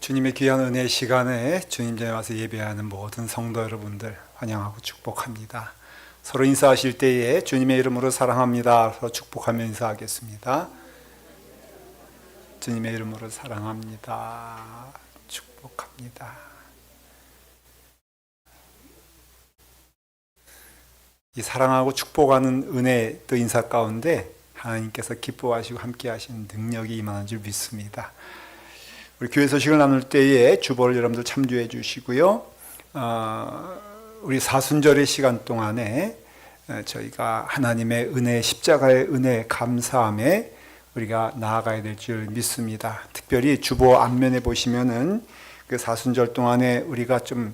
주님의 귀한 은혜 시간에 주님 전에 와서 예배하는 모든 성도 여러분들 환영하고 축복합니다. 서로 인사하실 때에 주님의 이름으로 사랑합니다. 서로 축복하며 인사하겠습니다. 주님의 이름으로 사랑합니다. 축복합니다. 이 사랑하고 축복하는 은혜 또 인사 가운데 하나님께서 기뻐하시고 함께 하시는 능력이 임하는 줄 믿습니다. 우리 교회 소식을 나눌 때에 주보를 여러분들 참조해 주시고요. 우리 사순절의 시간 동안에 저희가 하나님의 은혜, 십자가의 은혜 감사함에 우리가 나아가야 될 줄 믿습니다. 특별히 주보 앞면에 보시면은 그 사순절 동안에 우리가 좀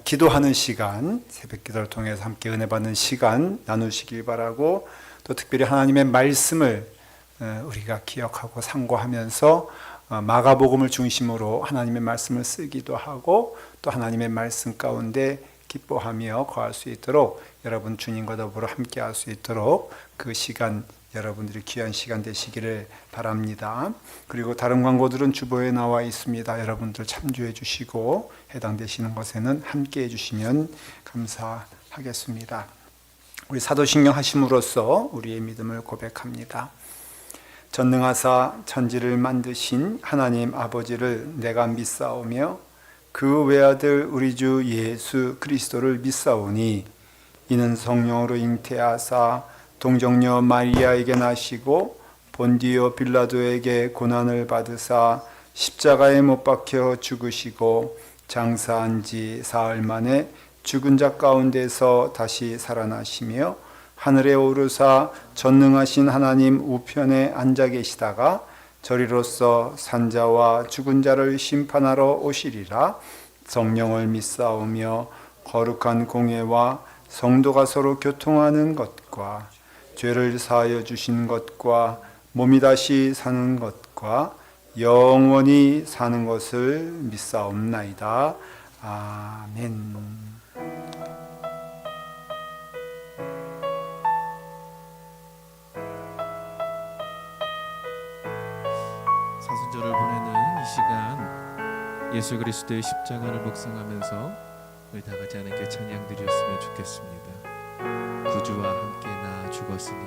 기도하는 시간, 새벽 기도를 통해서 함께 은혜 받는 시간 나누시길 바라고, 또 특별히 하나님의 말씀을 우리가 기억하고 상고하면서 마가복음을 중심으로 하나님의 말씀을 쓰기도 하고, 또 하나님의 말씀 가운데 기뻐하며 거할 수 있도록 여러분 주님과 더불어 함께 할 수 있도록 그 시간 여러분들이 귀한 시간 되시기를 바랍니다. 그리고 다른 광고들은 주보에 나와 있습니다. 여러분들 참조해 주시고 해당되시는 것에는 함께 해주시면 감사하겠습니다. 우리 사도신경 하심으로써 우리의 믿음을 고백합니다. 전능하사 천지를 만드신 하나님 아버지를 내가 믿사오며 그 외아들 우리 주 예수 그리스도를 믿사오니 이는 성령으로 잉태하사 동정녀 마리아에게 나시고 본디오 빌라도에게 고난을 받으사 십자가에 못 박혀 죽으시고 장사한 지 사흘 만에 죽은 자 가운데서 다시 살아나시며 하늘에 오르사 전능하신 하나님 우편에 앉아 계시다가 저리로서 산자와 죽은 자를 심판하러 오시리라. 성령을 믿사오며 거룩한 공회와 성도가 서로 교통하는 것과 죄를 사하여 주신 것과 몸이 다시 사는 것과 영원히 사는 것을 믿사옵나이다. 아멘. 사순절을 보내는 이 시간, 예수 그리스도의 십자가를 묵상하면서 우리 다 같이 하나님께 찬양 드렸으면 좋겠습니다. 구주와 함께 나 죽었으니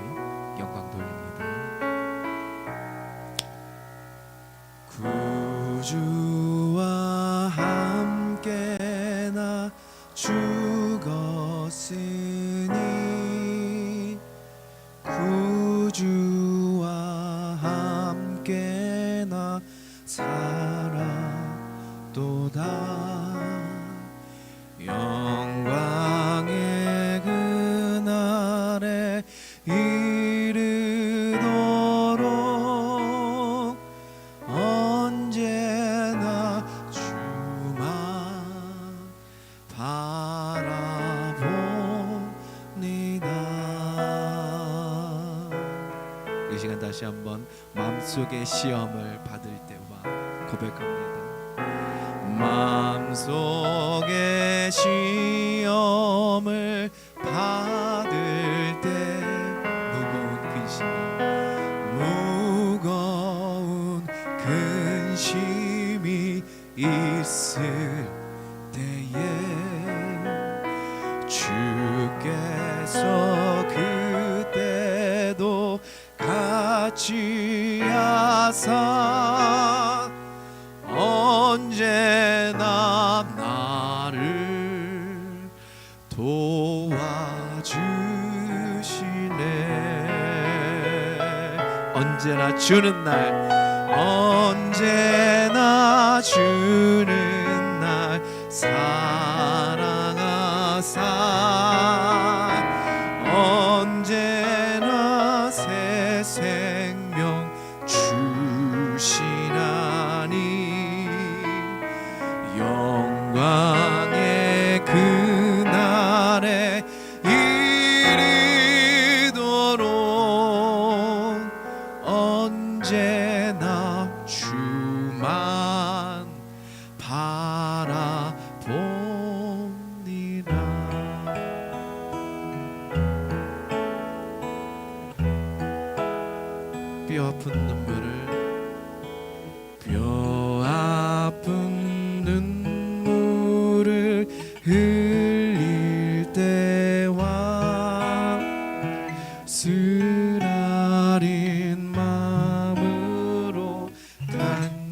영광 돌립니다. 구주와 함께 나 죽었으니 구주와 함께 나 살아도다. 영광의 그날에 이르도록 언제나 주만 바라봅니다. 이 시간 다시 한번 마음속의 시험을 받을 때와 고백합니다. 마음속의 시험을 받을 때 무거운 근심이 있을 때에 주께서 그때도 같이 하사 언제나 나를 도와주시네. 언제나 주는 날, 언제나 주는 날 사랑하사 언제나 새 생명 주시나니 영광의 그날에 이르도록 언제나 주만 바라봅니다. 뼈아픈 눈물을 뼈아픈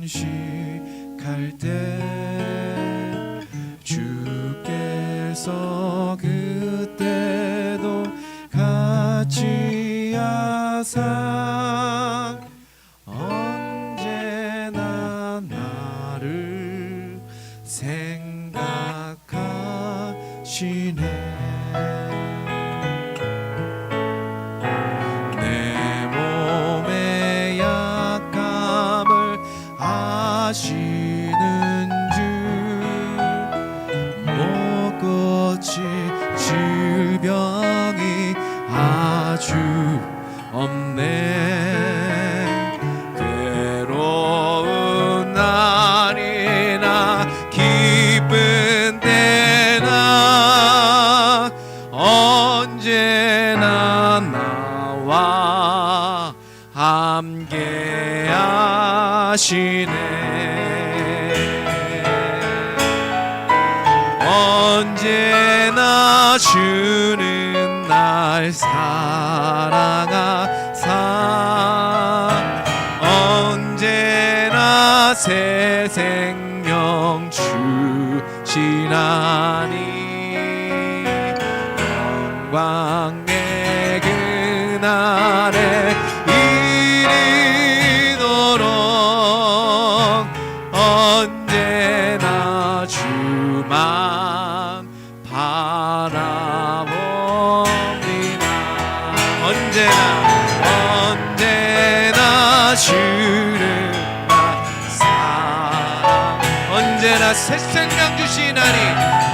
금식할 때 주께서 그때도 같이 하사 언제나 나를 생각하시네. 내 몸의 약함을 아시는 줄 못 고칠 질병이 아주 없네. 괴로운 날이나 기쁜 때나 언제나 나와 함께 하시네. 언제나 주는 날 사랑하사 언제나 새 생명 주시나니 영광 내 그날에 이르도록 언제나 주만 바라봅니다. 언제나 주를 사랑 언제나 새 생명 주시나니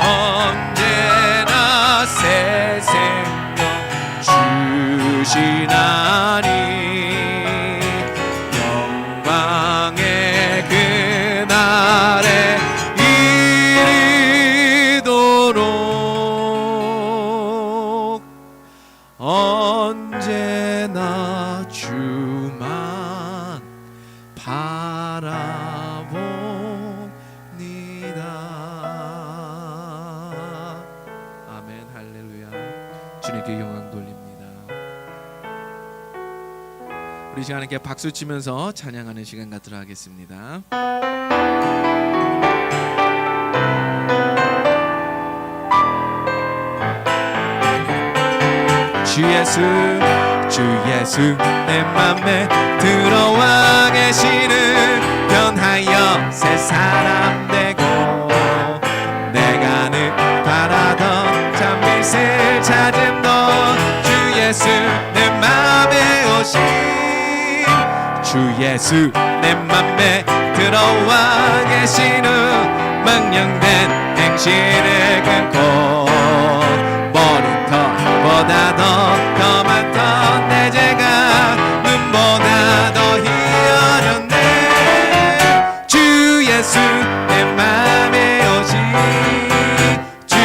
언제나 새 생명 주시나니 영광의 그날에 이르도록 언제나 주만 바라봅니다. 아멘. 할렐루야. 주님께 영광 돌립니다. 우리 시간 함께 박수 치면서 찬양하는 시간 갖도록 하겠습니다. 주 예수 내 맘에 들어와 계시는 변하여 새 사람 되고 내가 늘 바라던 참빛을 찾은 너 주 예수 내 맘에 오신 주 예수 내 맘에 들어와 계시는 망령된 행실을 끊고 머리털보다 더 많던 내 죄가 눈보다 더 희어졌네. 주 예수 내 맘에 오신 주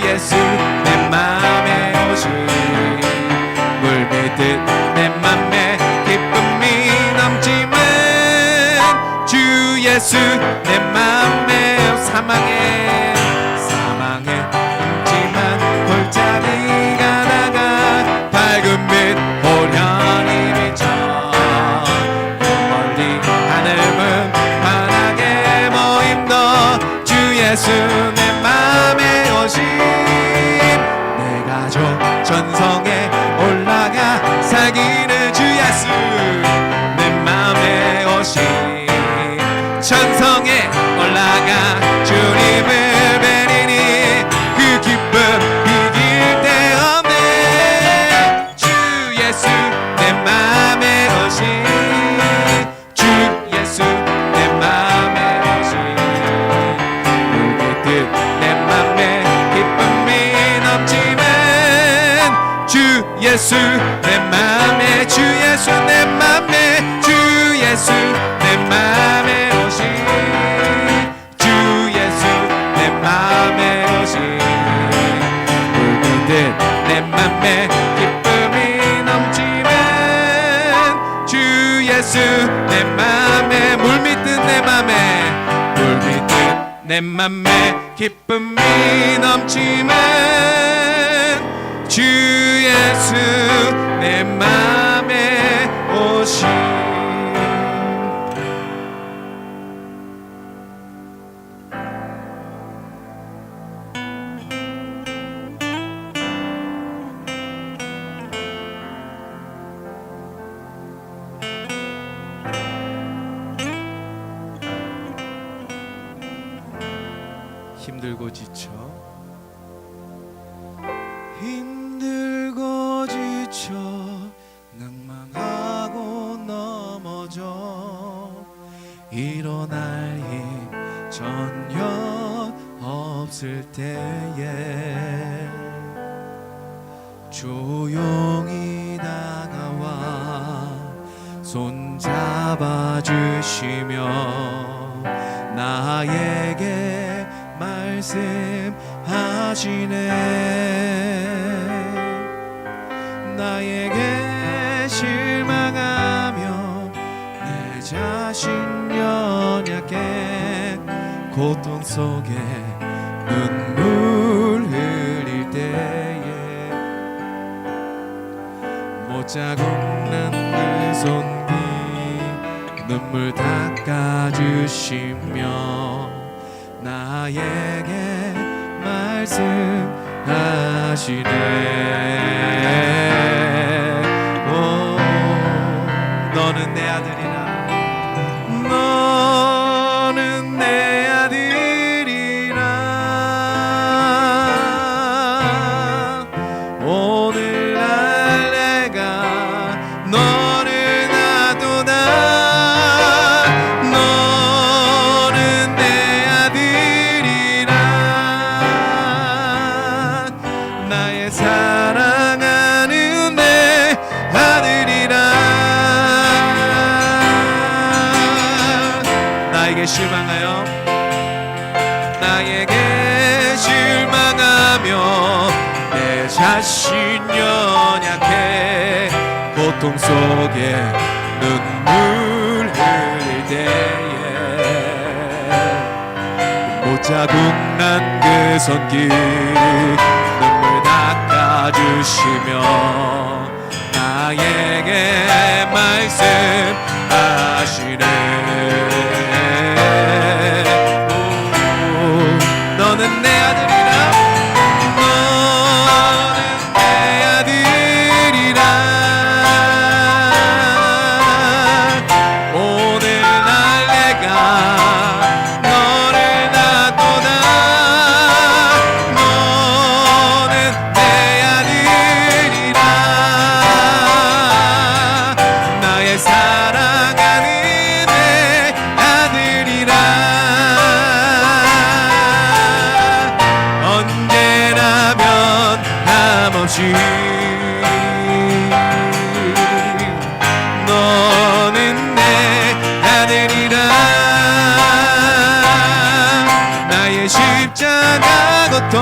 예수 내 맘에 오신 물밀듯 내 맘에 기쁨이 넘치면 주 예수 내 맘에 사망에 넘지만 골짜기가 나가 밝은 빛 호련히 비쳐 멀리 하늘은 환하게 보임도 주 예수 내 맘에 오신 내 가족 전성에 올라가 살기는 주 예수 내 맘에 오신 천성에 올라가 주님을 뵈리니 그 기쁨 이길 데 없네. 주 예수 내 맘에 오신 주 예수 내 맘에 오신 물깃듯 내 맘에 기쁨이 넘치면 주 예수 내 맘에 주 예수 내 맘에 주 예수 내 맘에 오신 주 예수 내 맘에 오신 물깃듯 내 맘에 기쁨이 넘치면 주 예수 내 맘에 물밀듯 내 맘에 내 맘에 기쁨이 넘치면 주 예수 내 맘에 오신 힘들고 지쳐 낭망하고 넘어져 일어날 힘 전혀 없을 때에 조용히 다가와 손잡아 주시며 나에게 말씀하시네. 나에게 실망하며 내 자신 연약해 고통 속에 눈물 흘릴 때에 못자국 난그 손길 눈물 닦아주시며 나에게 말씀하시네. 오, 너는 내 아들이라 너는 내 아들이라 오늘날 내가 너를 놔두다 너는 내 아들이라 나의 사랑하는 내 아들이라. 나에게 실망하여 내 자신 연약해 고통 속에 눈물 흘릴 때에 못자국 난 그 손길 눈물 닦아주시며 나에게 말씀하시네. 너는 내 아들이라 너는 내 아들이라 오늘날 내가 너를 놔두다 너는 내 아들이라 나의 사랑하는 내 아들이라 언제라면 함없이 너는 내 아들이라 나의 십자가 고통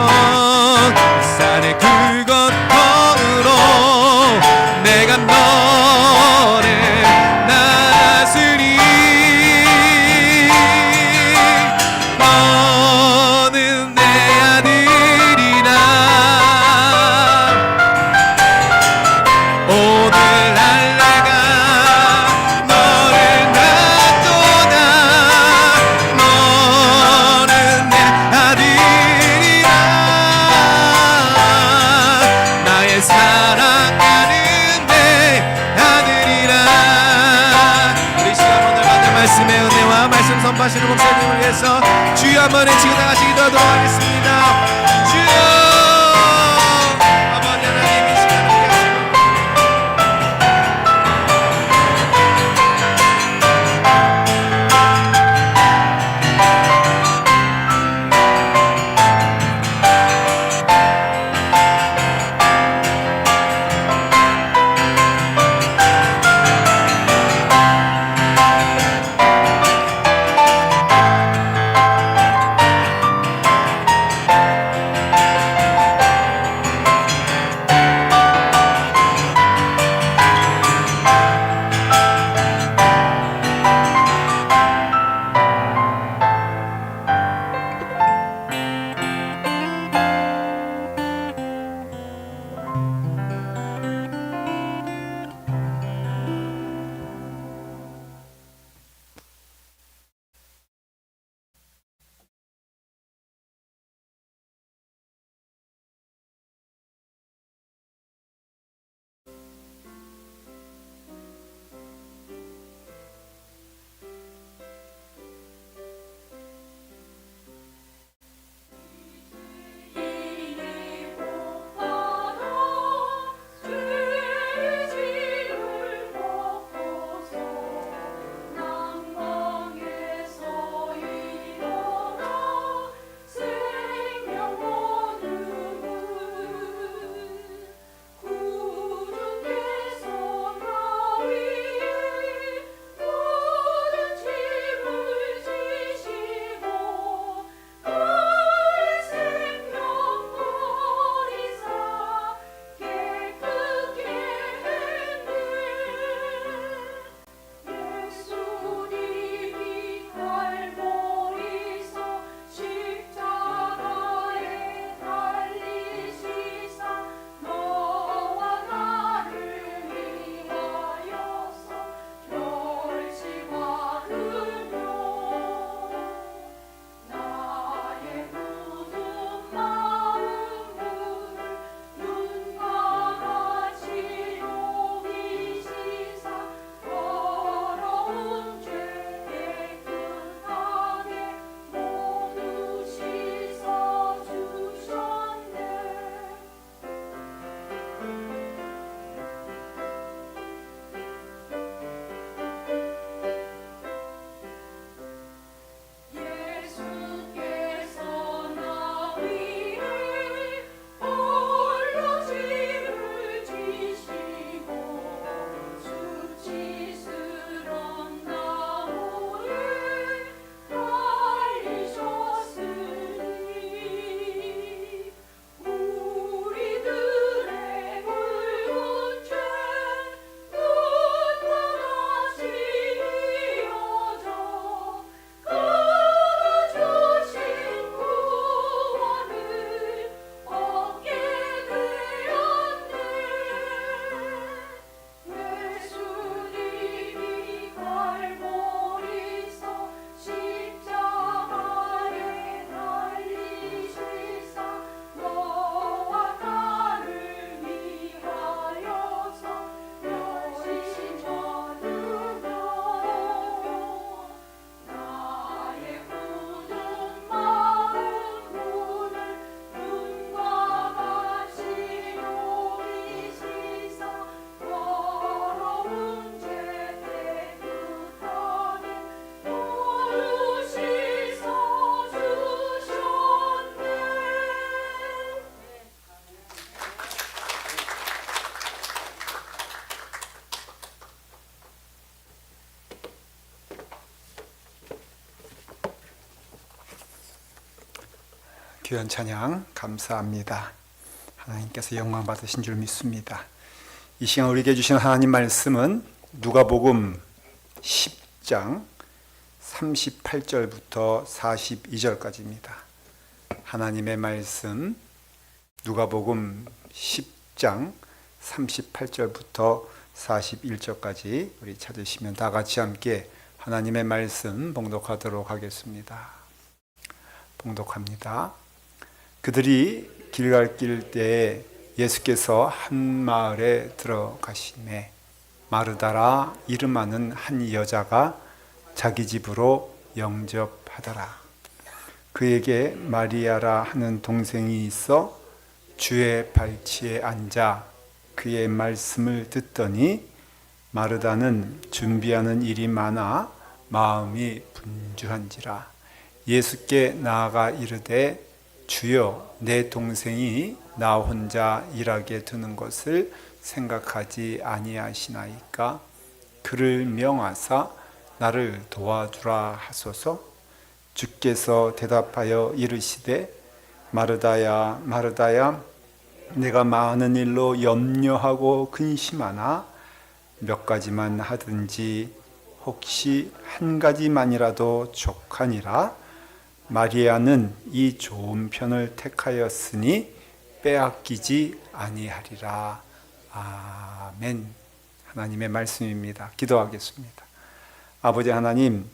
산의 그 고통으로 내가 너를 나스리 너는 내 아들이라 오늘날 내가 너를 놔두다 너는 내 아들이라 나의 사랑하는 내 아들이라. 우리 시간 오늘 받은 말씀의 은혜와 말씀 선포하시는 목사님을 위해서 주여 한번 외치고 다 같이 기도하도록 하겠습니다. 주여 아버지 하나님 이 시간을 위하시고 귀한 찬양 감사합니다. 하나님께서 영광 받으신 줄 믿습니다. 이 시간 우리에게 주신 하나님 말씀은 누가복음 10장 38절부터 42절까지입니다. 하나님의 말씀 누가복음 10장 38절부터 41절까지 우리 찾으시면 다 같이 함께 하나님의 말씀 봉독하도록 하겠습니다. 봉독합니다. 그들이 길 갈 길 때에 예수께서 한 마을에 들어가시매 마르다라 이름하는 한 여자가 자기 집으로 영접하더라. 그에게 마리아라 하는 동생이 있어 주의 발치에 앉아 그의 말씀을 듣더니 마르다는 준비하는 일이 많아 마음이 분주한지라. 예수께 나아가 이르되 주여 내 동생이 나 혼자 일하게 두는 것을 생각하지 아니하시나이까. 그를 명하사 나를 도와주라 하소서. 주께서 대답하여 이르시되 마르다야 마르다야 내가 많은 일로 염려하고 근심하나 몇 가지만 하든지 혹시 한 가지만이라도 족하니라. 마리아는 이 좋은 편을 택하였으니 빼앗기지 아니하리라. 아멘. 하나님의 말씀입니다. 기도하겠습니다. 아버지 하나님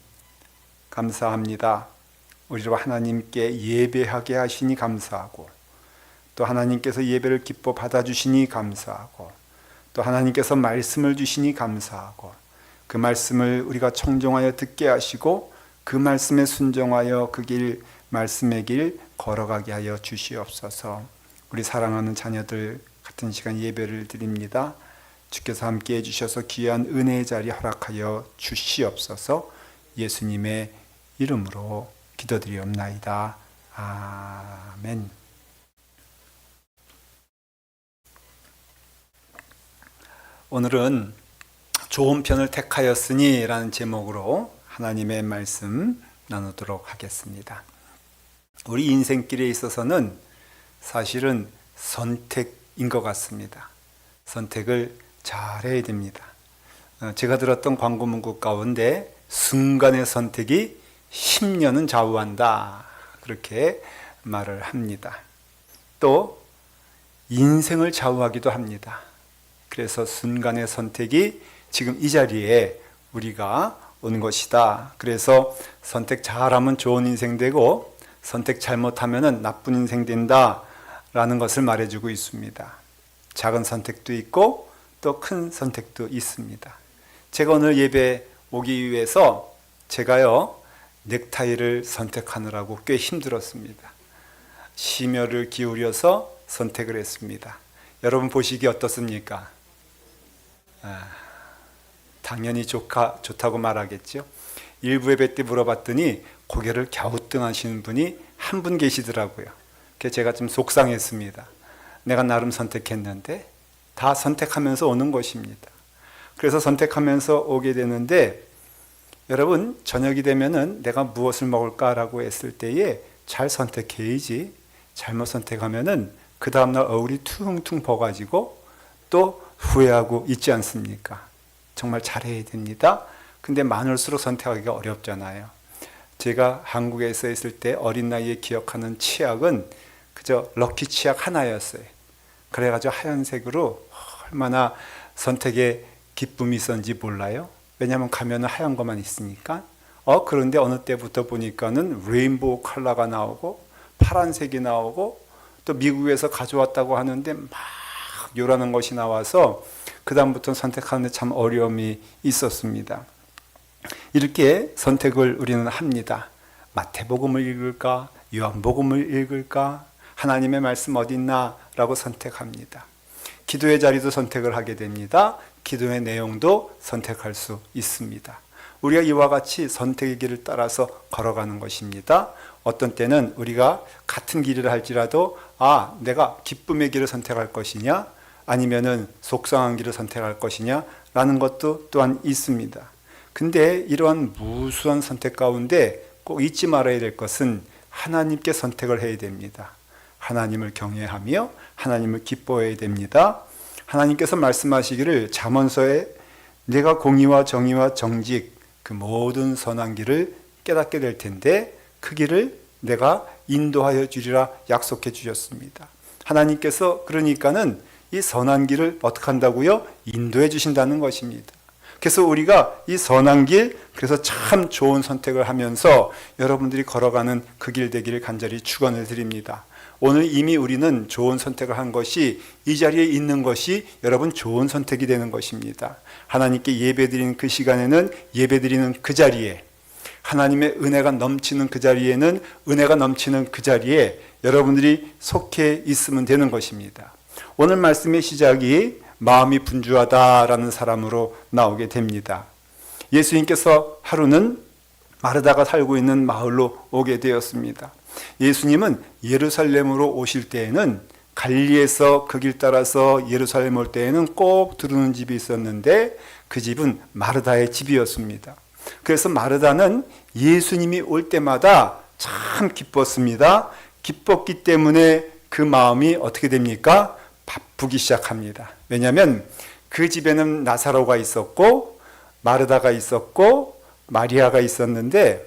감사합니다. 우리로 하나님께 예배하게 하시니 감사하고 또 하나님께서 예배를 기뻐 받아주시니 감사하고 또 하나님께서 말씀을 주시니 감사하고 그 말씀을 우리가 청종하여 듣게 하시고 그 말씀에 순종하여 그 길 말씀의 길 걸어가게 하여 주시옵소서. 우리 사랑하는 자녀들 같은 시간 예배를 드립니다. 주께서 함께 해주셔서 귀한 은혜의 자리 허락하여 주시옵소서. 예수님의 이름으로 기도드리옵나이다. 아멘. 오늘은 좋은 편을 택하였으니 라는 제목으로 하나님의 말씀 나누도록 하겠습니다. 우리 인생길에 있어서는 사실은 선택인 것 같습니다. 선택을 잘해야 됩니다. 제가 들었던 광고 문구 가운데 순간의 선택이 10년은 좌우한다 그렇게 말을 합니다. 또 인생을 좌우하기도 합니다. 그래서 순간의 선택이 지금 이 자리에 우리가 온 것이다. 그래서 선택 잘하면 좋은 인생 되고 선택 잘못하면 나쁜 인생 된다 라는 것을 말해주고 있습니다. 작은 선택도 있고 또 큰 선택도 있습니다. 제가 오늘 예배 오기 위해서 제가요 넥타이를 선택하느라고 꽤 힘들었습니다. 심혈을 기울여서 선택을 했습니다. 여러분 보시기 어떻습니까? 당연히 좋다고 말하겠죠. 일부 예배 때 물어봤더니 고개를 갸우뚱하시는 분이 한 분 계시더라고요. 그래서 제가 좀 속상했습니다. 내가 나름 선택했는데 다 선택하면서 오는 것입니다. 그래서 선택하면서 오게 되는데 여러분 저녁이 되면은 내가 무엇을 먹을까라고 했을 때에 잘 선택해야지 잘못 선택하면은 그 다음날 얼굴이 퉁퉁 버가지고 또 후회하고 있지 않습니까? 정말 잘해야 됩니다. 근데 많을수록 선택하기가 어렵잖아요. 제가 한국에서 있을 때 어린 나이에 기억하는 치약은 그저 럭키 치약 하나였어요. 그래가지고 하얀색으로 얼마나 선택에 기쁨이 있었는지 몰라요. 왜냐하면 가면은 하얀 것만 있으니까. 그런데 어느 때부터 보니까는 레인보우 컬러가 나오고 파란색이 나오고 또 미국에서 가져왔다고 하는데 막 요란한 것이 나와서 그 다음부터 선택하는 데 참 어려움이 있었습니다. 이렇게 선택을 우리는 합니다. 마태복음을 읽을까? 요한복음을 읽을까? 하나님의 말씀 어디 있나? 라고 선택합니다. 기도의 자리도 선택을 하게 됩니다. 기도의 내용도 선택할 수 있습니다. 우리가 이와 같이 선택의 길을 따라서 걸어가는 것입니다. 어떤 때는 우리가 같은 길을 할지라도 내가 기쁨의 길을 선택할 것이냐 아니면은 속상한 길을 선택할 것이냐 라는 것도 또한 있습니다. 근데 이러한 무수한 선택 가운데 꼭 잊지 말아야 될 것은 하나님께 선택을 해야 됩니다. 하나님을 경외하며 하나님을 기뻐해야 됩니다. 하나님께서 말씀하시기를 잠언서에 내가 공의와 정의와 정직 그 모든 선한 길을 깨닫게 될 텐데 그 길을 내가 인도하여 주리라 약속해 주셨습니다. 하나님께서 그러니까는 이 선한 길을 어떻게 한다고요? 인도해 주신다는 것입니다. 그래서 우리가 이 선한 길, 그래서 참 좋은 선택을 하면서 여러분들이 걸어가는 그 길 되기를 간절히 축원을 드립니다. 오늘 이미 우리는 좋은 선택을 한 것이 이 자리에 있는 것이 여러분 좋은 선택이 되는 것입니다. 하나님께 예배드리는 그 시간에는 예배드리는 그 자리에, 하나님의 은혜가 넘치는 그 자리에는 은혜가 넘치는 그 자리에 여러분들이 속해 있으면 되는 것입니다. 오늘 말씀의 시작이 마음이 분주하다라는 사람으로 나오게 됩니다. 예수님께서 하루는 마르다가 살고 있는 마을로 오게 되었습니다. 예수님은 예루살렘으로 오실 때에는 갈리에서 그 길 따라서 예루살렘 올 때에는 꼭 들르는 집이 있었는데 그 집은 마르다의 집이었습니다. 그래서 마르다는 예수님이 올 때마다 참 기뻤습니다. 기뻤기 때문에 그 마음이 어떻게 됩니까? 바쁘기 시작합니다. 왜냐하면 그 집에는 나사로가 있었고 마르다가 있었고 마리아가 있었는데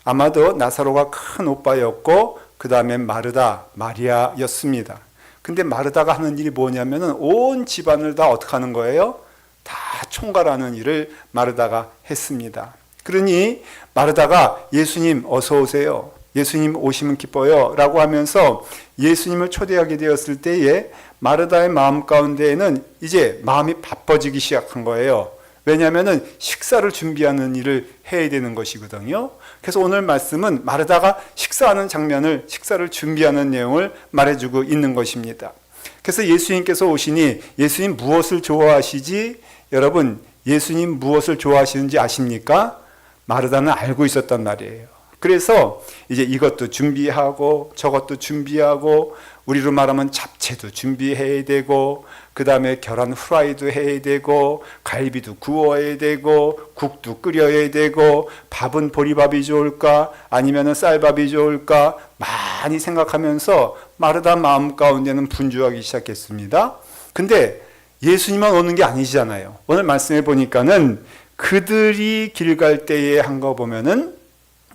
아마도 나사로가 큰 오빠였고 그 다음에 마르다, 마리아였습니다. 근데 마르다가 하는 일이 뭐냐면은 온 집안을 다 어떻게 하는 거예요? 다 총괄하는 일을 마르다가 했습니다. 그러니 마르다가 예수님 어서 오세요. 예수님 오시면 기뻐요. 라고 하면서 예수님을 초대하게 되었을 때에 마르다의 마음 가운데에는 이제 마음이 바빠지기 시작한 거예요. 왜냐하면 식사를 준비하는 일을 해야 되는 것이거든요. 그래서 오늘 말씀은 마르다가 식사하는 장면을, 식사를 준비하는 내용을 말해주고 있는 것입니다. 그래서 예수님께서 오시니 예수님 무엇을 좋아하시지? 여러분, 예수님 무엇을 좋아하시는지 아십니까? 마르다는 알고 있었단 말이에요. 그래서 이제 이것도 준비하고 저것도 준비하고 우리로 말하면 잡채도 준비해야 되고 그 다음에 계란 후라이도 해야 되고 갈비도 구워야 되고 국도 끓여야 되고 밥은 보리밥이 좋을까 아니면 쌀밥이 좋을까 많이 생각하면서 마르다 마음 가운데는 분주하기 시작했습니다. 근데 예수님만 오는 게 아니시잖아요. 오늘 말씀해 보니까는 그들이 길 갈 때에 한 거 보면은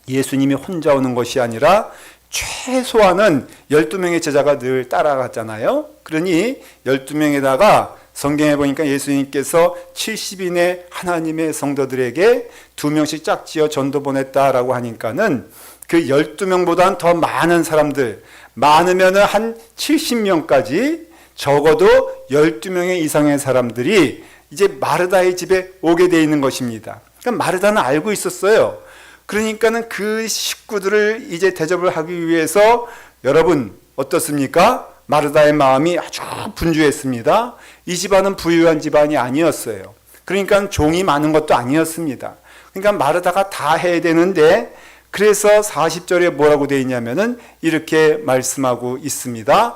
예수님이 혼자 오는 것이 아니라 최소한은 12명의 제자가 늘 따라갔잖아요. 그러니 12명에다가 성경에 보니까 예수님께서 70인의 하나님의 성도들에게 2명씩 짝지어 전도 보냈다라고 하니까는 그 12명보다는 더 많은 사람들, 많으면 한 70명까지 적어도 12명의 이상의 사람들이 이제 마르다의 집에 오게 돼 있는 것입니다. 그러니까 마르다는 알고 있었어요. 그러니까는 그 식구들을 이제 대접을 하기 위해서 여러분 어떻습니까? 마르다의 마음이 아주 분주했습니다. 이 집안은 부유한 집안이 아니었어요. 그러니까 종이 많은 것도 아니었습니다. 그러니까 마르다가 다 해야 되는데 그래서 40절에 뭐라고 되어 있냐면은 이렇게 말씀하고 있습니다.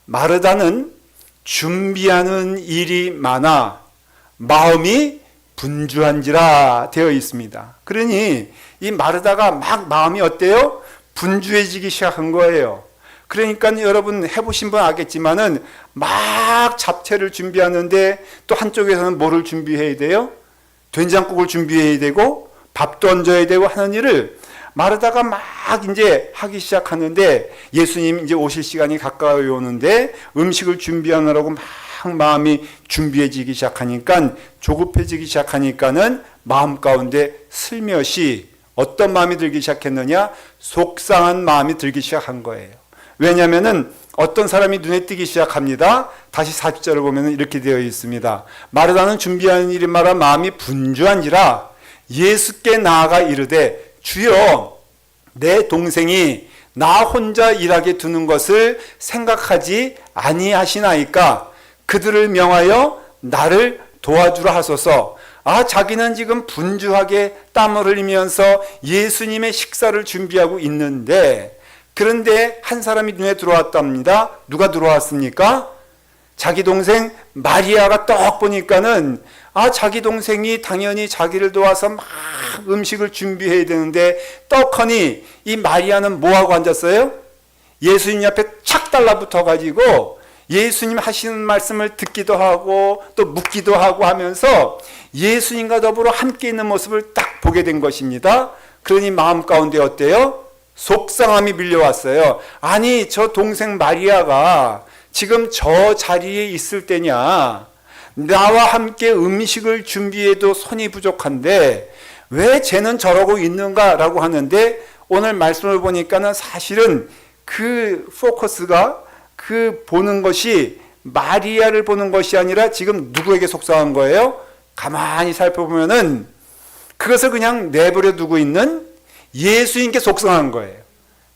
마르다는 준비하는 일이 많아 마음이 분주한지라 되어 있습니다. 그러니 이 마르다가 막 마음이 어때요? 분주해지기 시작한 거예요. 그러니까 여러분 해보신 분 알겠지만은 막 잡채를 준비하는데 또 한쪽에서는 뭐를 준비해야 돼요? 된장국을 준비해야 되고 밥도 얹어야 되고 하는 일을 마르다가 막 이제 하기 시작하는데 예수님 이제 오실 시간이 가까이 오는데 음식을 준비하느라고 막 마음이 준비해지기 시작하니까 조급해지기 시작하니까는 마음 가운데 슬며시 어떤 마음이 들기 시작했느냐? 속상한 마음이 들기 시작한 거예요. 왜냐하면은 어떤 사람이 눈에 띄기 시작합니다. 다시 40절을 보면 이렇게 되어 있습니다. 마르다는 준비하는 일이 말아 마음이 분주한지라 예수께 나아가 이르되 주여 내 동생이 나 혼자 일하게 두는 것을 생각하지 아니하시나이까 그들을 명하여 나를 도와주라 하소서. 자기는 지금 분주하게 땀을 흘리면서 예수님의 식사를 준비하고 있는데 그런데 한 사람이 눈에 들어왔답니다. 누가 들어왔습니까? 자기 동생 마리아가 딱 보니까는 자기 동생이 당연히 자기를 도와서 막 음식을 준비해야 되는데 떡하니 이 마리아는 뭐하고 앉았어요? 예수님 앞에 착 달라붙어 가지고 예수님 하시는 말씀을 듣기도 하고 또 묻기도 하고 하면서 예수님과 더불어 함께 있는 모습을 딱 보게 된 것입니다. 그러니 마음 가운데 어때요? 속상함이 밀려왔어요. 아니, 저 동생 마리아가 지금 저 자리에 있을 때냐? 나와 함께 음식을 준비해도 손이 부족한데 왜 쟤는 저러고 있는가라고 하는데, 오늘 말씀을 보니까는 사실은 그 포커스가 그 보는 것이 마리아를 보는 것이 아니라 지금 누구에게 속상한 거예요? 가만히 살펴보면은 그것을 그냥 내버려 두고 있는 예수님께 속상한 거예요.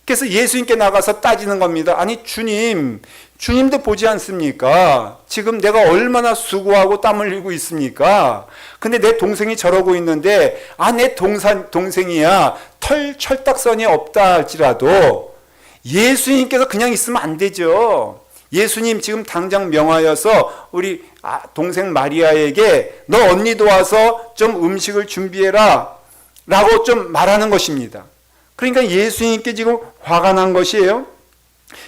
그래서 예수님께 나가서 따지는 겁니다. 아니, 주님도 보지 않습니까? 지금 내가 얼마나 수고하고 땀 흘리고 있습니까? 근데 내 동생이 저러고 있는데, 내 동생이야 철딱선이 없다 할지라도 예수님께서 그냥 있으면 안 되죠. 예수님 지금 당장 명하여서 우리 동생 마리아에게 너 언니 도와서 좀 음식을 준비해라 라고 좀 말하는 것입니다. 그러니까 예수님께 지금 화가 난 것이에요.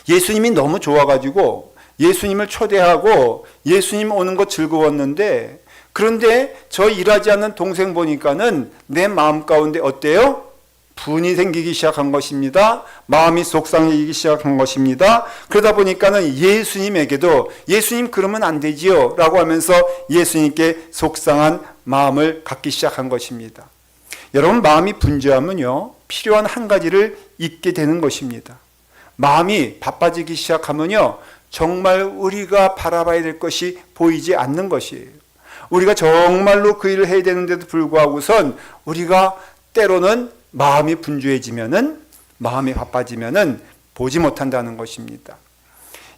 예수님이 너무 좋아가지고 예수님을 초대하고 예수님 오는 거 즐거웠는데, 그런데 저 일하지 않는 동생 보니까는 내 마음 가운데 어때요? 분이 생기기 시작한 것입니다. 마음이 속상해지기 시작한 것입니다. 그러다 보니까는 예수님에게도 예수님 그러면 안 되지요 라고 하면서 예수님께 속상한 마음을 갖기 시작한 것입니다. 여러분, 마음이 분주하면요 필요한 한 가지를 잊게 되는 것입니다. 마음이 바빠지기 시작하면요 정말 우리가 바라봐야 될 것이 보이지 않는 것이에요. 우리가 정말로 그 일을 해야 되는데도 불구하고선 우리가 때로는 마음이 분주해지면은, 마음이 바빠지면은 보지 못한다는 것입니다.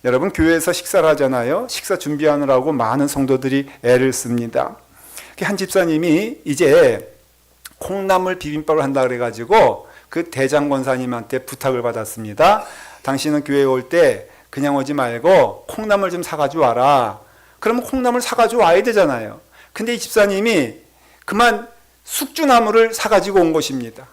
여러분, 교회에서 식사를 하잖아요. 식사 준비하느라고 많은 성도들이 애를 씁니다. 한 집사님이 이제 콩나물 비빔밥을 한다 그래가지고 그 대장 권사님한테 부탁을 받았습니다. 당신은 교회에 올 때 그냥 오지 말고 콩나물 좀 사가지고 와라. 그러면 콩나물 사가지고 와야 되잖아요. 근데 이 집사님이 그만 숙주나물을 사가지고 온 것입니다.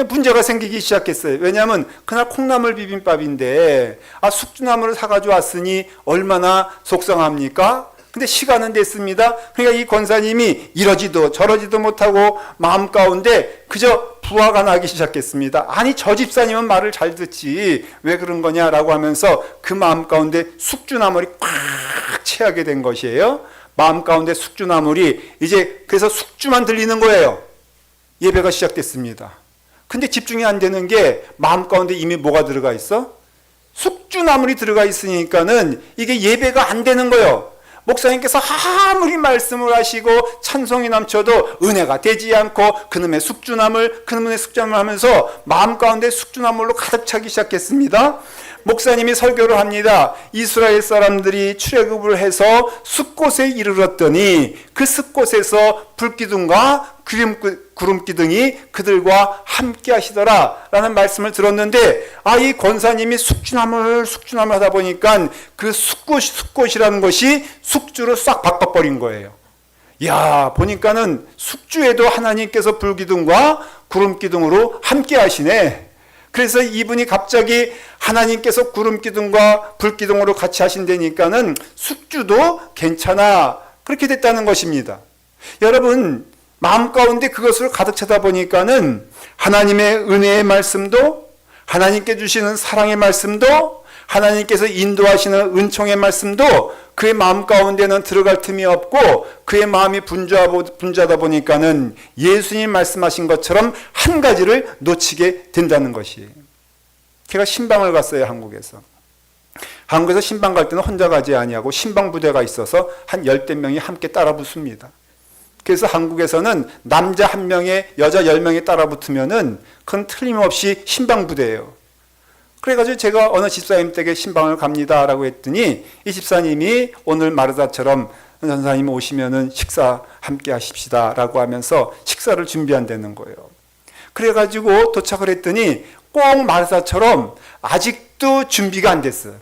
문제가 생기기 시작했어요. 왜냐하면 그날 콩나물 비빔밥인데 숙주나물을 사가지고 왔으니 얼마나 속상합니까? 근데 시간은 됐습니다. 그러니까 이 권사님이 이러지도 저러지도 못하고 마음 가운데 그저 부화가 나기 시작했습니다. 아니, 저 집사님은 말을 잘 듣지 왜 그런 거냐라고 하면서 그 마음 가운데 숙주나물이 꽉 채하게 된 것이에요. 마음 가운데 숙주나물이 이제 그래서 숙주만 들리는 거예요. 예배가 시작됐습니다. 근데 집중이 안 되는 게 마음 가운데 이미 뭐가 들어가 있어? 숙주나물이 들어가 있으니까는 이게 예배가 안 되는 거예요. 목사님께서 아무리 말씀을 하시고 찬송이 넘쳐도 은혜가 되지 않고 그놈의 숙주나물 하면서 마음 가운데 숙주나물로 가득 차기 시작했습니다. 목사님이 설교를 합니다. 이스라엘 사람들이 출애굽을 해서 숫곳에 이르렀더니 그 숫곳에서 불기둥과 구름기둥이 그들과 함께 하시더라 라는 말씀을 들었는데, 이 권사님이 숙주나물 하다 보니까 그 숫곳이라는 것이 숙주로 싹 바꿔버린 거예요. 야, 보니까는 숙주에도 하나님께서 불기둥과 구름기둥으로 함께 하시네. 그래서 이분이 갑자기 하나님께서 구름기둥과 불기둥으로 같이 하신다니까는 숙주도 괜찮아, 그렇게 됐다는 것입니다. 여러분, 마음 가운데 그것을 가득 차다 보니까는 하나님의 은혜의 말씀도, 하나님께 주시는 사랑의 말씀도, 하나님께서 인도하시는 은총의 말씀도 그의 마음 가운데는 들어갈 틈이 없고 그의 마음이 분주하다 보니까는 예수님 말씀하신 것처럼 한 가지를 놓치게 된다는 것이에요. 제가 신방을 갔어요. 한국에서 신방 갈 때는 혼자 가지 아니하고 신방 부대가 있어서 한 10대 명이 함께 따라 붙습니다. 그래서 한국에서는 남자 1명에 여자 10명이 따라 붙으면은 그건 틀림없이 신방 부대예요. 그래가지고 제가 어느 집사님 댁에 신방을 갑니다 라고 했더니 이 집사님이 오늘 마르다처럼 전사님 오시면은 식사 함께 하십시다 라고 하면서 식사를 준비한다는 거예요. 그래가지고 도착을 했더니 꼭 마르다처럼 아직도 준비가 안 됐어요.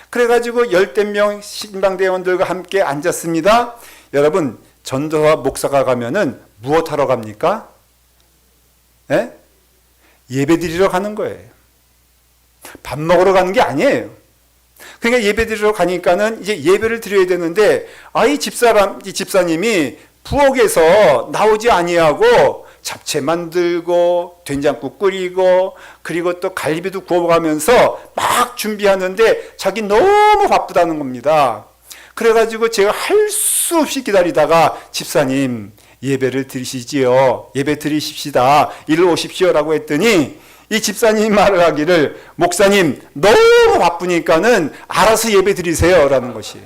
그래가지고 10대 명 신방대원들과 함께 앉았습니다. 여러분, 전도사 목사가 가면은 무엇하러 갑니까? 예? 예배 드리러 가는 거예요. 밥 먹으러 가는 게 아니에요. 그러니까 예배 드리러 가니까는 이제 예배를 드려야 되는데, 이 집사님이 부엌에서 나오지 아니하고 잡채 만들고 된장국 끓이고 그리고 또 갈비도 구워가면서 막 준비하는데 자기 너무 바쁘다는 겁니다. 그래가지고 제가 할 수 없이 기다리다가 집사님 예배를 드리시지요. 예배 드리십시다. 일로 오십시오라고 했더니 이 집사님이 말을 하기를 목사님 너무 바쁘니까는 알아서 예배 드리세요 라는 것이.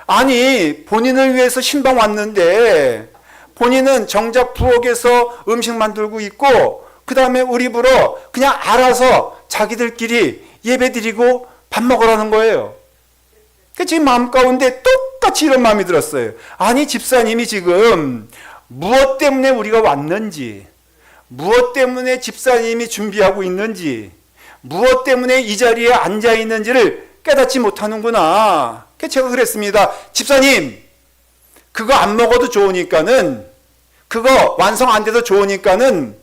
아니 본인을 위해서 신방 왔는데 본인은 정작 부엌에서 음식 만들고 있고 그 다음에 우리 보러 그냥 알아서 자기들끼리 예배 드리고 밥 먹으라는 거예요. 제 마음 가운데 똑같이 이런 마음이 들었어요. 아니 집사님이 지금 무엇 때문에 우리가 왔는지, 무엇 때문에 집사님이 준비하고 있는지, 무엇 때문에 이 자리에 앉아 있는지를 깨닫지 못하는구나. 제가 그랬습니다. 집사님, 그거 안 먹어도 좋으니까는, 그거 완성 안 돼도 좋으니까는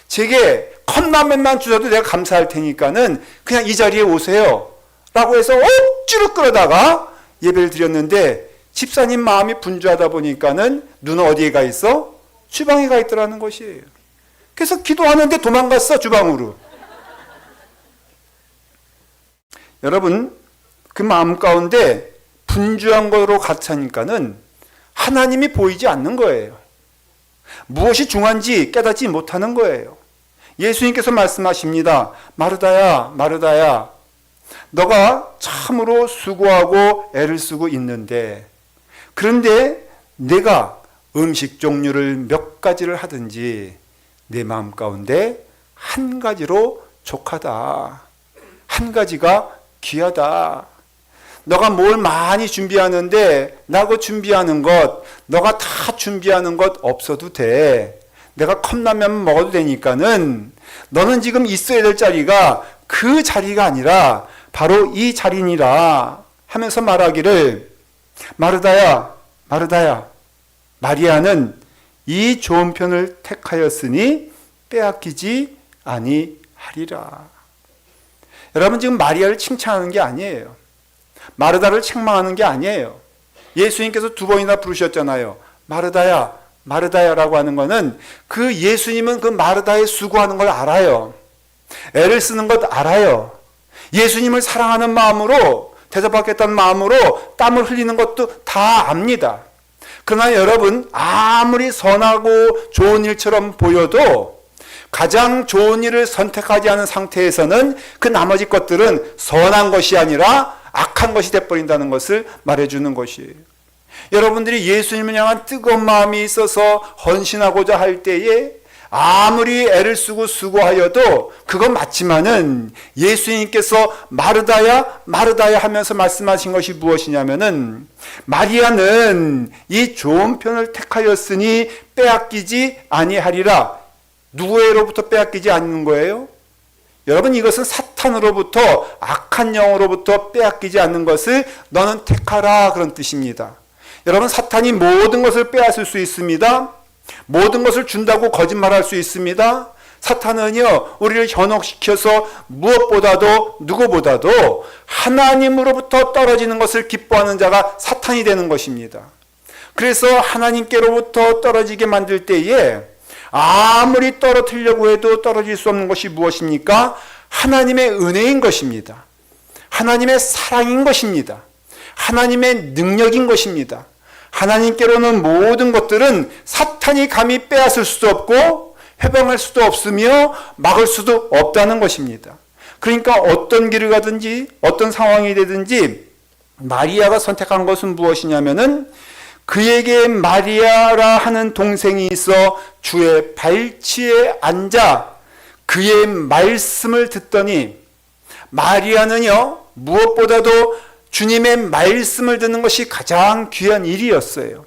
제게 컵라면만 주셔도 내가 감사할 테니까는 그냥 이 자리에 오세요 라고 해서 억지로 끌어다가 예배를 드렸는데, 집사님 마음이 분주하다 보니까는 눈은 어디에 가 있어? 주방에 가 있더라는 것이에요. 그래서 기도하는데 도망갔어, 주방으로. 여러분, 그 마음 가운데 분주한 거로 같으니까는 하나님이 보이지 않는 거예요. 무엇이 중요한지 깨닫지 못하는 거예요. 예수님께서 말씀하십니다. 마르다야, 마르다야, 너가 참으로 수고하고 애를 쓰고 있는데, 그런데 내가 음식 종류를 몇 가지를 하든지 내 마음 가운데 한 가지로 족하다. 한 가지가 귀하다. 너가 뭘 많이 준비하는데 나 그 준비하는 것, 너가 다 준비하는 것 없어도 돼. 내가 컵라면 먹어도 되니까는 너는 지금 있어야 될 자리가 그 자리가 아니라 바로 이 자리니라 하면서 말하기를, 마르다야, 마르다야, 마리아는 이 좋은 편을 택하였으니 빼앗기지 아니하리라. 여러분, 지금 마리아를 칭찬하는 게 아니에요. 마르다를 책망하는 게 아니에요. 예수님께서 두 번이나 부르셨잖아요. 마르다야, 마르다야라고 하는 거는 그 예수님은 그 마르다의 수고하는 걸 알아요. 애를 쓰는 것 알아요. 예수님을 사랑하는 마음으로, 대접받겠다는 마음으로 땀을 흘리는 것도 다 압니다. 그러나 여러분, 아무리 선하고 좋은 일처럼 보여도 가장 좋은 일을 선택하지 않은 상태에서는 그 나머지 것들은 선한 것이 아니라 악한 것이 되어버린다는 것을 말해주는 것이에요. 여러분들이 예수님을 향한 뜨거운 마음이 있어서 헌신하고자 할 때에 아무리 애를 쓰고 수고하여도 그건 맞지만은 예수님께서 마르다야 마르다야 하면서 말씀하신 것이 무엇이냐면은, 마리아는 이 좋은 편을 택하였으니 빼앗기지 아니하리라. 누구로부터 빼앗기지 않는 거예요? 여러분, 이것은 사탄으로부터, 악한 영으로부터 빼앗기지 않는 것을 너는 택하라, 그런 뜻입니다. 여러분, 사탄이 모든 것을 빼앗을 수 있습니다. 모든 것을 준다고 거짓말할 수 있습니다. 사탄은요, 우리를 현혹시켜서 무엇보다도 누구보다도 하나님으로부터 떨어지는 것을 기뻐하는 자가 사탄이 되는 것입니다. 그래서 하나님께로부터 떨어지게 만들 때에 아무리 떨어뜨리려고 해도 떨어질 수 없는 것이 무엇입니까? 하나님의 은혜인 것입니다. 하나님의 사랑인 것입니다. 하나님의 능력인 것입니다. 하나님께로는 모든 것들은 사탄이 감히 빼앗을 수도 없고 해방할 수도 없으며 막을 수도 없다는 것입니다. 그러니까 어떤 길을 가든지 어떤 상황이 되든지 마리아가 선택한 것은 무엇이냐면은, 그에게 마리아라 하는 동생이 있어 주의 발치에 앉아 그의 말씀을 듣더니, 마리아는요, 무엇보다도 주님의 말씀을 듣는 것이 가장 귀한 일이었어요.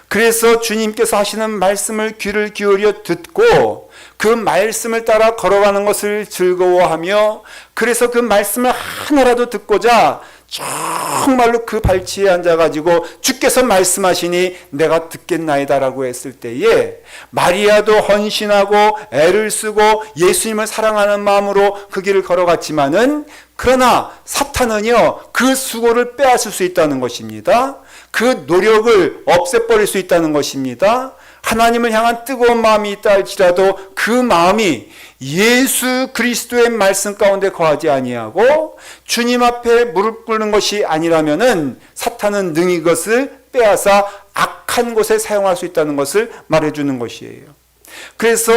그래서 주님께서 하시는 말씀을 귀를 기울여 듣고 그 말씀을 따라 걸어가는 것을 즐거워하며, 그래서 그 말씀을 하나라도 듣고자 정말로 그 발치에 앉아가지고 주께서 말씀하시니 내가 듣겠나이다라고 했을 때에 마리아도 헌신하고 애를 쓰고 예수님을 사랑하는 마음으로 그 길을 걸어갔지만은, 그러나 사탄은요 그 수고를 빼앗을 수 있다는 것입니다. 그 노력을 없애버릴 수 있다는 것입니다. 하나님을 향한 뜨거운 마음이 있다 할지라도 그 마음이 예수 그리스도의 말씀 가운데 거하지 아니하고 주님 앞에 무릎 꿇는 것이 아니라면은 사탄은 능히 그것을 빼앗아 악한 곳에 사용할 수 있다는 것을 말해주는 것이에요. 그래서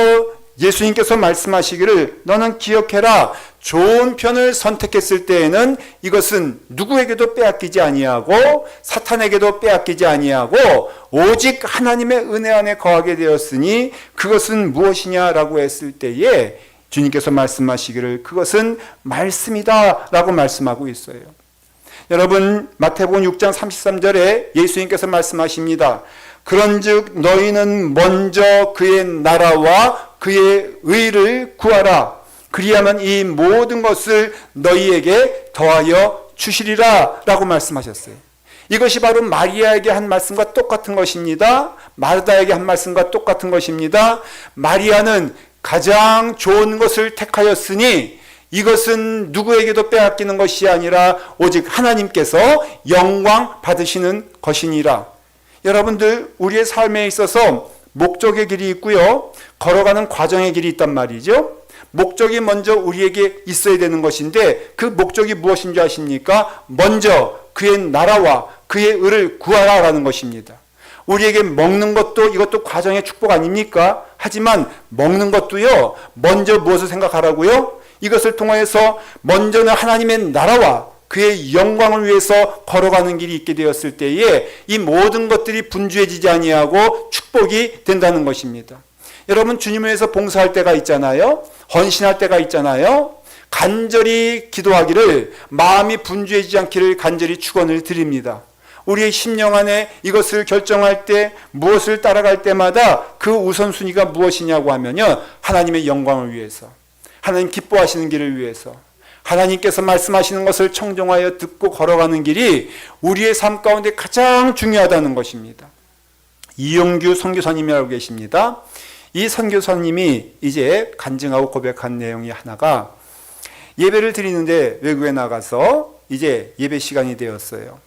예수님께서 말씀하시기를 너는 기억해라. 좋은 편을 선택했을 때에는 이것은 누구에게도 빼앗기지 아니하고 사탄에게도 빼앗기지 아니하고 오직 하나님의 은혜 안에 거하게 되었으니 그것은 무엇이냐라고 했을 때에 주님께서 말씀하시기를 그것은 말씀이다 라고 말씀하고 있어요. 여러분, 마태복음 6장 33절에 예수님께서 말씀하십니다. 그런즉 너희는 먼저 그의 나라와 그의 의를 구하라. 그리하면 이 모든 것을 너희에게 더하여 주시리라 라고 말씀하셨어요. 이것이 바로 마리아에게 한 말씀과 똑같은 것입니다. 마르다에게 한 말씀과 똑같은 것입니다. 마리아는 가장 좋은 것을 택하였으니 이것은 누구에게도 빼앗기는 것이 아니라 오직 하나님께서 영광 받으시는 것이니라. 여러분들, 우리의 삶에 있어서 목적의 길이 있고요, 걸어가는 과정의 길이 있단 말이죠. 목적이 먼저 우리에게 있어야 되는 것인데 그 목적이 무엇인지 아십니까? 먼저 그의 나라와 그의 의를 구하라라는 것입니다. 우리에게 먹는 것도 이것도 과정의 축복 아닙니까? 하지만 먹는 것도요, 먼저 무엇을 생각하라고요? 이것을 통하여서 먼저는 하나님의 나라와 그의 영광을 위해서 걸어가는 길이 있게 되었을 때에 이 모든 것들이 분주해지지 아니하고 축복이 된다는 것입니다. 여러분, 주님을 위해서 봉사할 때가 있잖아요. 헌신할 때가 있잖아요. 간절히 기도하기를, 마음이 분주해지지 않기를 간절히 축원을 드립니다. 우리의 심령 안에 이것을 결정할 때, 무엇을 따라갈 때마다 그 우선순위가 무엇이냐고 하면요, 하나님의 영광을 위해서, 하나님 기뻐하시는 길을 위해서, 하나님께서 말씀하시는 것을 청종하여 듣고 걸어가는 길이 우리의 삶 가운데 가장 중요하다는 것입니다. 이용규 선교사님이라고 계십니다. 이 선교사님이 이제 간증하고 고백한 내용이 하나가, 예배를 드리는데 외국에 나가서 이제 예배 시간이 되었어요.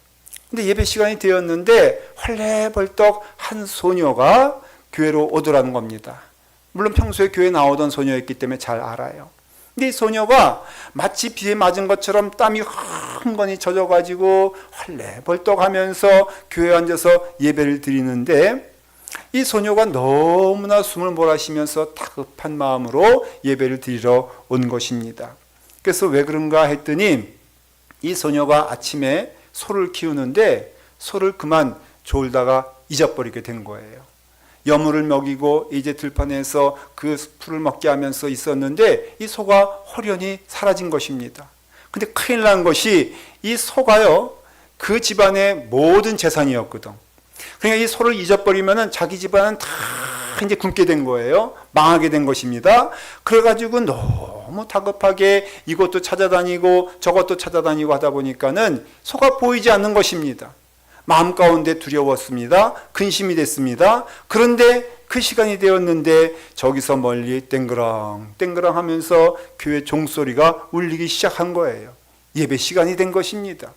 근데 예배 시간이 되었는데 헐레벌떡 한 소녀가 교회로 오더라는 겁니다. 물론 평소에 교회 나오던 소녀였기 때문에 잘 알아요. 근데 이 소녀가 마치 비에 맞은 것처럼 땀이 흥건히 젖어가지고 헐레벌떡 하면서 교회에 앉아서 예배를 드리는데, 이 소녀가 너무나 숨을 몰아쉬면서 다급한 마음으로 예배를 드리러 온 것입니다. 그래서 왜 그런가 했더니 이 소녀가 아침에 소를 키우는데 소를 그만 졸다가 잊어버리게 된 거예요. 여물을 먹이고 이제 들판에서 그 풀을 먹게 하면서 있었는데 이 소가 홀연히 사라진 것입니다. 근데 큰일 난 것이 이 소가요, 그 집안의 모든 재산이었거든. 그러니까 이 소를 잊어버리면은 자기 집안은 다 이제 굶게 된 거예요. 망하게 된 것입니다. 그래가지고 너무 다급하게 이것도 찾아다니고 저것도 찾아다니고 하다 보니까는 소가 보이지 않는 것입니다. 마음 가운데 두려웠습니다. 근심이 됐습니다. 그런데 그 시간이 되었는데 저기서 멀리 땡그랑 땡그랑 하면서 교회 종소리가 울리기 시작한 거예요. 예배 시간이 된 것입니다.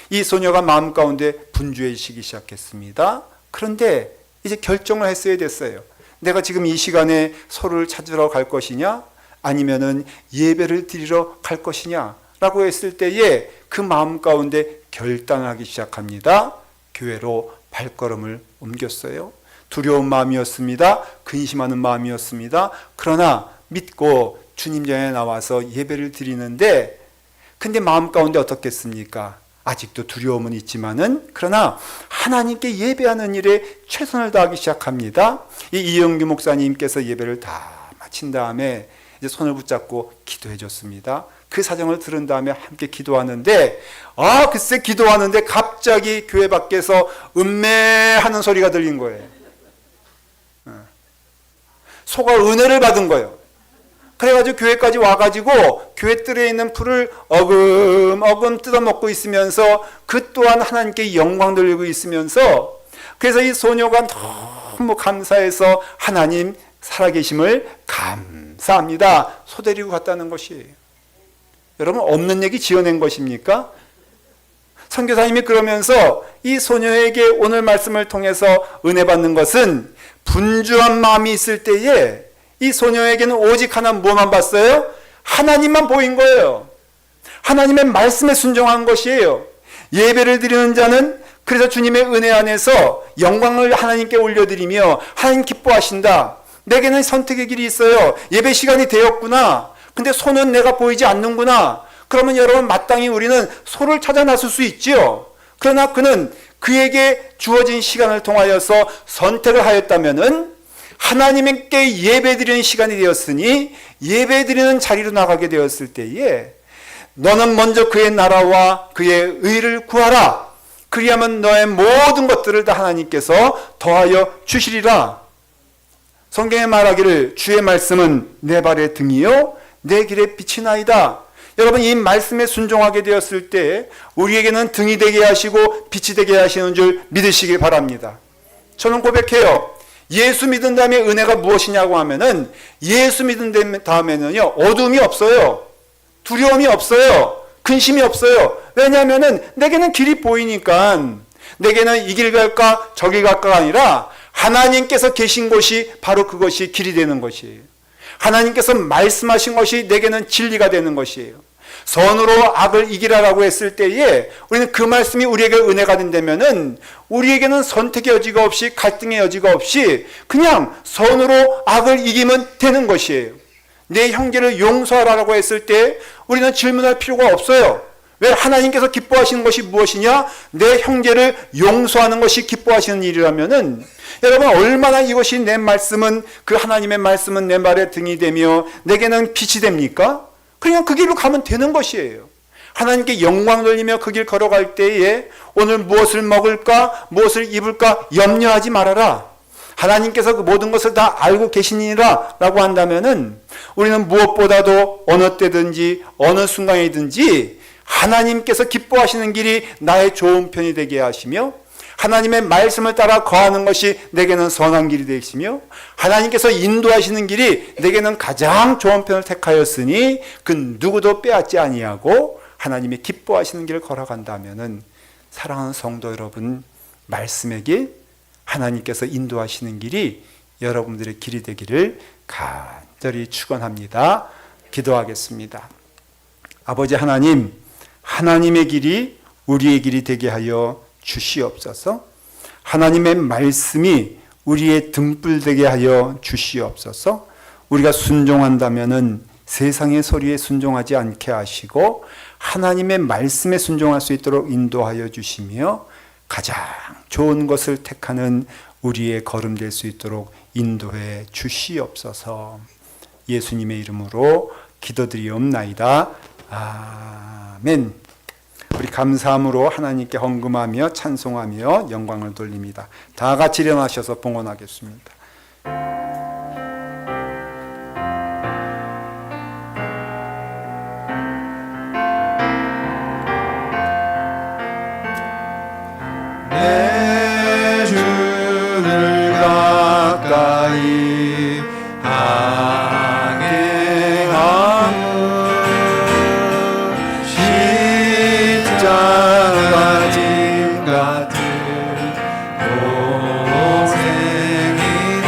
이 소녀가 마음 가운데 분주해지기 시작했습니다. 그런데 이제 결정을 했어야 됐어요. 내가 지금 이 시간에 소를 찾으러 갈 것이냐, 아니면은 예배를 드리러 갈 것이냐 라고 했을 때에 그 마음 가운데 결단하기 시작합니다. 교회로 발걸음을 옮겼어요. 두려운 마음이었습니다. 근심하는 마음이었습니다. 그러나 믿고 주님 전에 나와서 예배를 드리는데, 근데 마음 가운데 어떻겠습니까? 아직도 두려움은 있지만은, 그러나 하나님께 예배하는 일에 최선을 다하기 시작합니다. 이 이영규 목사님께서 예배를 다 마친 다음에 이제 손을 붙잡고 기도해 줬습니다. 그 사정을 들은 다음에 함께 기도하는데, 글쎄 기도하는데 갑자기 교회 밖에서 음매하는 소리가 들린 거예요. 소가 은혜를 받은 거예요. 그래가지고 교회까지 와가지고 교회 뜰에 있는 풀을 어금어금 뜯어먹고 있으면서 그 또한 하나님께 영광 돌리고 있으면서 그래서 이 소녀가 너무 감사해서 하나님 살아계심을 감사합니다. 소 데리고 갔다는 것이에요. 여러분 없는 얘기 지어낸 것입니까? 선교사님이 그러면서 이 소녀에게 오늘 말씀을 통해서 은혜 받는 것은 분주한 마음이 있을 때에 이 소녀에게는 오직 하나 뭐만 봤어요? 하나님만 보인 거예요. 하나님의 말씀에 순종한 것이에요. 예배를 드리는 자는 그래서 주님의 은혜 안에서 영광을 하나님께 올려드리며 하나님 기뻐하신다. 내게는 선택의 길이 있어요. 예배 시간이 되었구나. 근데 소는 내가 보이지 않는구나. 그러면 여러분 마땅히 우리는 소를 찾아 나설 수 있지요. 그러나 그는 그에게 주어진 시간을 통하여서 선택을 하였다면은 하나님께 예배드리는 시간이 되었으니 예배드리는 자리로 나가게 되었을 때에 너는 먼저 그의 나라와 그의 의를 구하라. 그리하면 너의 모든 것들을 다 하나님께서 더하여 주시리라. 성경에 말하기를 주의 말씀은 내 발의 등이요 내 길의 빛이나이다. 여러분 이 말씀에 순종하게 되었을 때 우리에게는 등이 되게 하시고 빛이 되게 하시는 줄 믿으시기 바랍니다. 저는 고백해요. 예수 믿은 다음에 은혜가 무엇이냐고 하면은 예수 믿은 다음에는요 어둠이 없어요. 두려움이 없어요. 근심이 없어요. 왜냐하면은 내게는 길이 보이니까 내게는 이 길 갈까 저 길 갈까가 아니라 하나님께서 계신 곳이 바로 그것이 길이 되는 것이에요. 하나님께서 말씀하신 것이 내게는 진리가 되는 것이에요. 선으로 악을 이기라라고 했을 때에 우리는 그 말씀이 우리에게 은혜가 된다면은 우리에게는 선택의 여지가 없이 갈등의 여지가 없이 그냥 선으로 악을 이기면 되는 것이에요. 내 형제를 용서하라고 했을 때 우리는 질문할 필요가 없어요. 왜? 하나님께서 기뻐하시는 것이 무엇이냐? 내 형제를 용서하는 것이 기뻐하시는 일이라면은 여러분 얼마나 이것이 내 말씀은 그 하나님의 말씀은 내 말에 등이 되며 내게는 빛이 됩니까? 그냥 그 길로 가면 되는 것이에요. 하나님께 영광 돌리며 그 길 걸어갈 때에 오늘 무엇을 먹을까 무엇을 입을까 염려하지 말아라. 하나님께서 그 모든 것을 다 알고 계시니라 라고 한다면은 우리는 무엇보다도 어느 때든지 어느 순간이든지 하나님께서 기뻐하시는 길이 나의 좋은 편이 되게 하시며 하나님의 말씀을 따라 거하는 것이 내게는 선한 길이 되시며 하나님께서 인도하시는 길이 내게는 가장 좋은 편을 택하였으니 그 누구도 빼앗지 아니하고 하나님의 기뻐하시는 길을 걸어간다면은 사랑하는 성도 여러분 말씀의 길 하나님께서 인도하시는 길이 여러분들의 길이 되기를 간절히 축원합니다. 기도하겠습니다. 아버지 하나님 하나님의 길이 우리의 길이 되게 하여 주시옵소서. 하나님의 말씀이 우리의 등불 되게 하여 주시옵소서. 우리가 순종한다면은 세상의 소리에 순종하지 않게 하시고 하나님의 말씀에 순종할 수 있도록 인도하여 주시며 가장 좋은 것을 택하는 우리의 걸음 될 수 있도록 인도해 주시옵소서. 예수님의 이름으로 기도드리옵나이다. 아멘. 우리 감사함으로 하나님께 헌금하며 찬송하며 영광을 돌립니다. 다 같이 일어나셔서 봉헌하겠습니다. 내 주를 가까이 십자가 짐 같은 고생이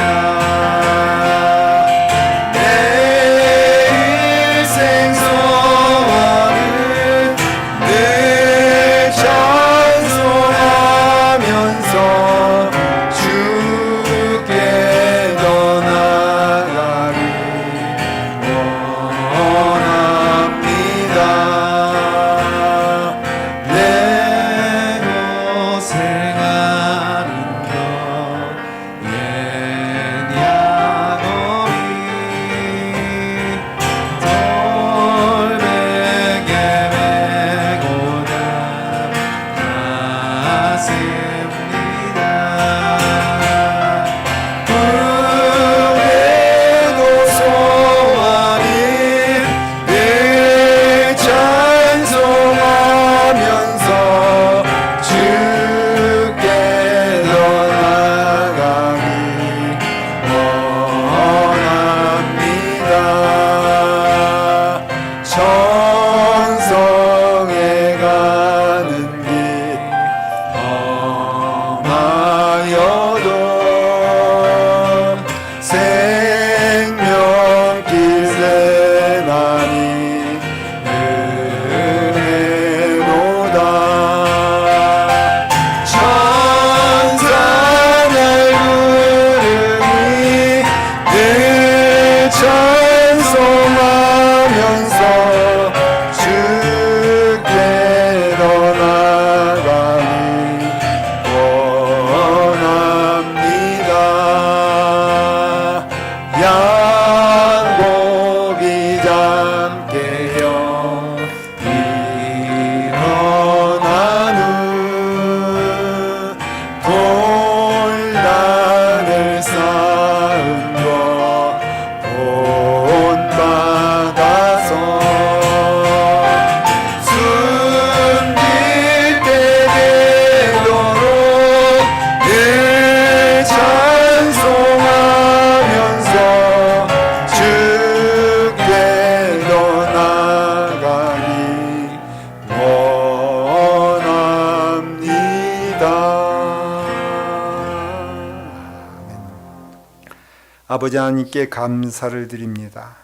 아버지 하나님께 감사를 드립니다.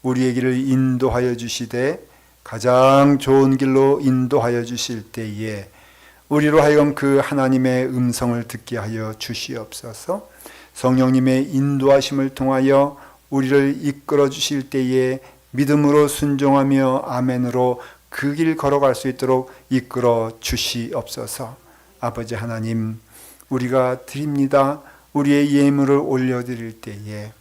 우리의 길을 인도하여 주시되 가장 좋은 길로 인도하여 주실 때에 우리로 하여금 그 하나님의 음성을 듣게 하여 주시옵소서. 성령님의 인도하심을 통하여 우리를 이끌어 주실 때에 믿음으로 순종하며 아멘으로 그 길 걸어갈 수 있도록 이끌어 주시옵소서. 아버지 하나님, 우리가 드립니다. 우리의 예물을 올려드릴 때에,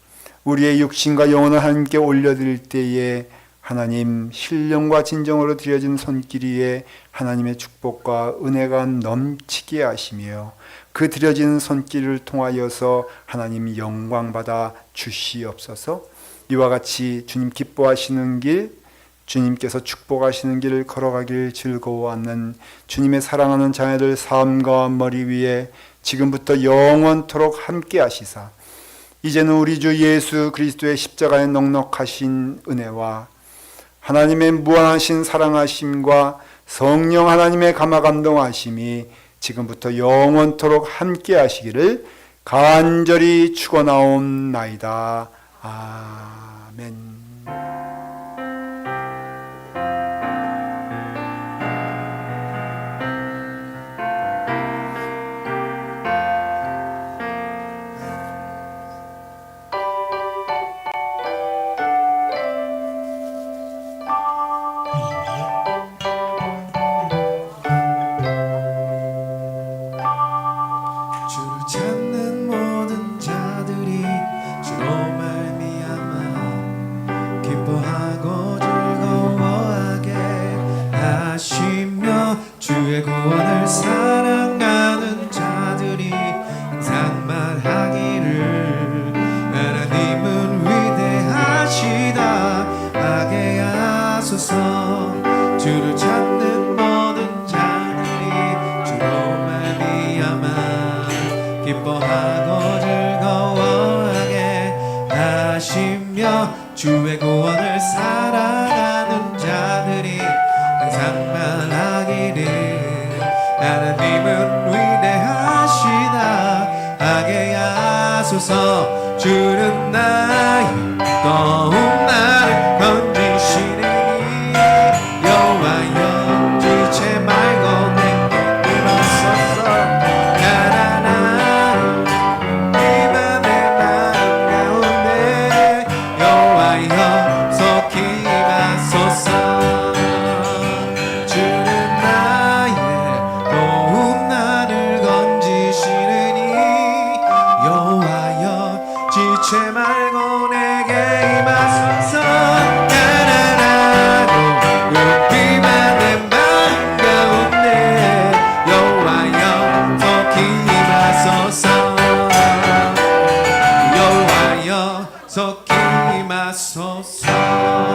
우리의 육신과 영혼을 하나님께 올려드릴 때에 하나님 신령과 진정으로 드려진 손길 위에 하나님의 축복과 은혜가 넘치게 하시며 그 드려진 손길을 통하여서 하나님 영광받아 주시옵소서. 이와 같이 주님 기뻐하시는 길, 주님께서 축복하시는 길을 걸어가길 즐거워하는 주님의 사랑하는 자녀들 삶과 머리 위에 지금부터 영원토록 함께 하시사 이제는 우리 주 예수 그리스도의 십자가의 넉넉하신 은혜와 하나님의 무한하신 사랑하심과 성령 하나님의 감화감동하심이 지금부터 영원토록 함께 하시기를 간절히 축원하옵나이다. 아멘. 찾는 모든 자들이 주로 말미암아 기뻐하고 즐거워하게 하시며 주의 구원을 사랑하는 자들이 항상 말하기를 하나님은 위대하시다 하게 하소서. 주를 찾는 모든 자들이 주로 말미암아 기뻐하고 즐거워하게 하시며 주의 구원을 사랑하는 자들이 항상 말하기를 하나님은 위대하시다 하게 하소서. 주는 나의 더욱 나를 건지시니 여호와여 지체 말고 내게 일어서서 지체 말고 내게 임하소서. 가난하고 높이 받는 마음 가운데 여호와여 속히 임하소서. 여호와여 속히 임하소서.